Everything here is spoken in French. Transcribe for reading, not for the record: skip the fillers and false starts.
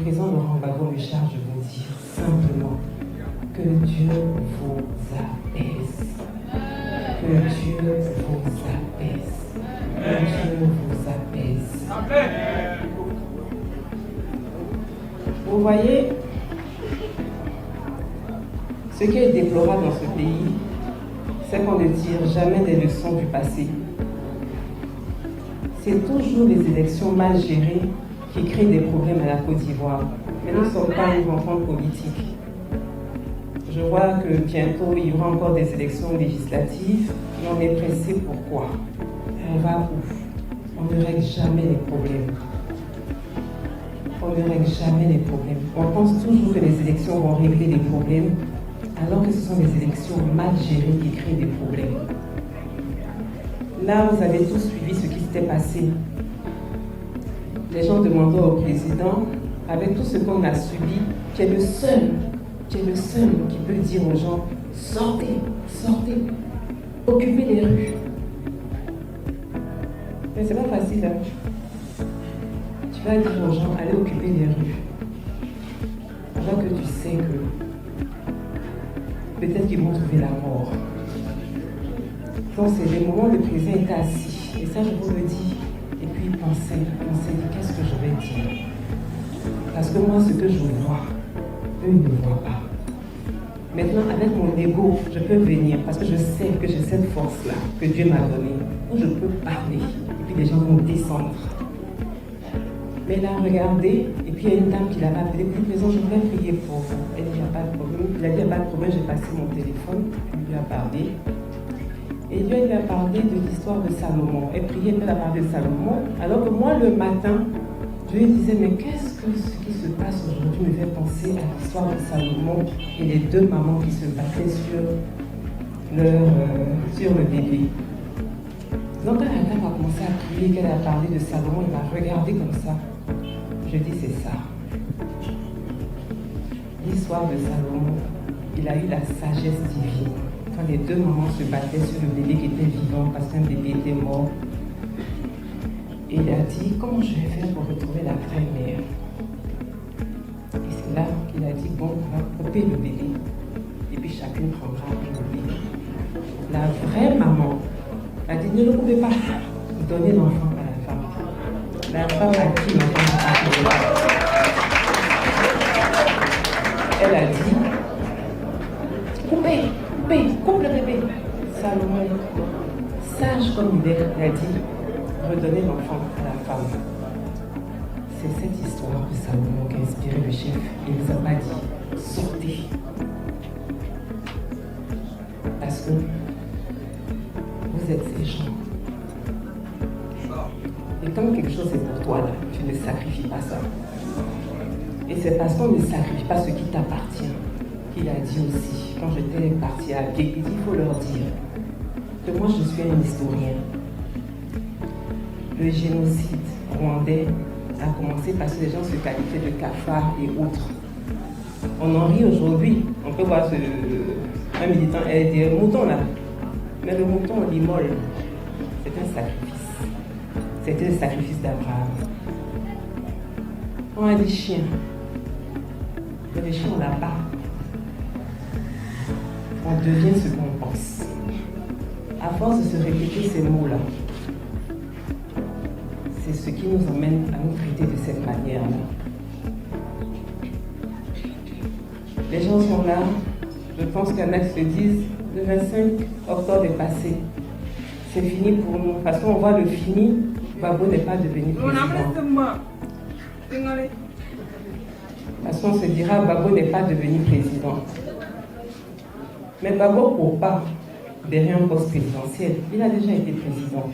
Président Laurent Gbagbo me charge de vous dire simplement que Dieu vous apaise. Que Dieu vous apaise. Que Dieu vous apaise. Vous voyez, ce qui est déplorable dans ce pays, c'est qu'on ne tire jamais des leçons du passé. C'est toujours les élections mal gérées qui créent des problèmes à la Côte d'Ivoire. Mais nous ne sommes pas une rencontre politique. Je vois que bientôt, il y aura encore des élections législatives. Et on est pressé. Pourquoi? On va où? On ne règle jamais les problèmes. On ne règle jamais les problèmes. On pense toujours que les élections vont régler les problèmes, alors que ce sont les élections mal gérées qui créent des problèmes. Là, vous avez tous suivi ce qui s'était passé. Les gens demandaient au président, avec tout ce qu'on a subi, qui est le seul qui peut dire aux gens, sortez, sortez, occupez les rues. Mais c'est pas facile, hein? Tu vas dire aux gens, allez occuper les rues. Alors que tu sais que peut-être qu'ils vont trouver la mort. Donc c'est des moments où le président était assis. Et ça, je vous le dis. Et puis il pensait, qu'est-ce que je vais dire? Parce que moi, ce que je vois, eux ne voient pas. Maintenant, avec mon ego, je peux venir parce que je sais que j'ai cette force-là que Dieu m'a donnée, où je peux parler. Et puis les gens vont descendre. Mais là, regardez, et puis il y a une dame qui l'avait appelée, puis président, je voudrais prier pour vous. Elle dit, il n'y a pas de problème. Il a dit, il n'y a pas de problème, j'ai passé mon téléphone, il lui a parlé. Et Dieu lui a parlé de l'histoire de Salomon. Elle priait, elle a parlé de Salomon. Alors que moi, le matin, je lui disais, mais qu'est-ce que ce qui se passe aujourd'hui me fait penser à l'histoire de Salomon et les deux mamans qui se battaient sur le bébé. Donc quand la dame a commencé à prier, qu'elle a parlé de Salomon, il m'a regardé comme ça. Je dis, c'est ça. L'histoire de Salomon, il a eu la sagesse divine. Quand les deux mamans se battaient sur le bébé qui était vivant parce qu'un bébé était mort, et il a dit, comment je vais faire pour retrouver la vraie mère? Et c'est là qu'il a dit, bon, on va couper le bébé. Et puis chacune prendra un bébé. La vraie maman a dit, ne le coupez pas, donnez l'enfant à la femme. La femme a dit l'enfant à la femme. Elle a dit, coupe le bébé. Salomon, sage comme il est, il a dit, redonner l'enfant à la femme. C'est cette histoire de Salomon qui a inspiré le chef. Il ne nous a pas dit, sortez. Parce que vous êtes ces gens. Et quand quelque chose est pour toi, là, tu ne sacrifies pas ça. Et c'est parce qu'on ne sacrifie pas ce qui t'appartient qu'il a dit aussi, quand j'étais partie à pied, il dit, il faut leur dire que moi je suis un historien. Le génocide rwandais a commencé parce que les gens se qualifiaient de cafards et autres. On en rit aujourd'hui. On peut voir un militant des moutons là. Mais le mouton, on l'immole. C'est un sacrifice. C'était le sacrifice d'Abraham. On a des chiens. Mais les chiens, on l'a pas. On devient ce qu'on pense. À force de se répéter ces mots-là, c'est ce qui nous emmène à nous traiter de cette manière-là. Les gens sont là, je pense qu'il y en a qui se disent, le 25 octobre est passé. C'est fini pour nous, parce qu'on voit le fini, Gbagbo n'est pas devenu président. Parce qu'on se dira, Gbagbo n'est pas devenu président. Mais Gbagbo ne court pas derrière un poste présidentiel, il a déjà été président.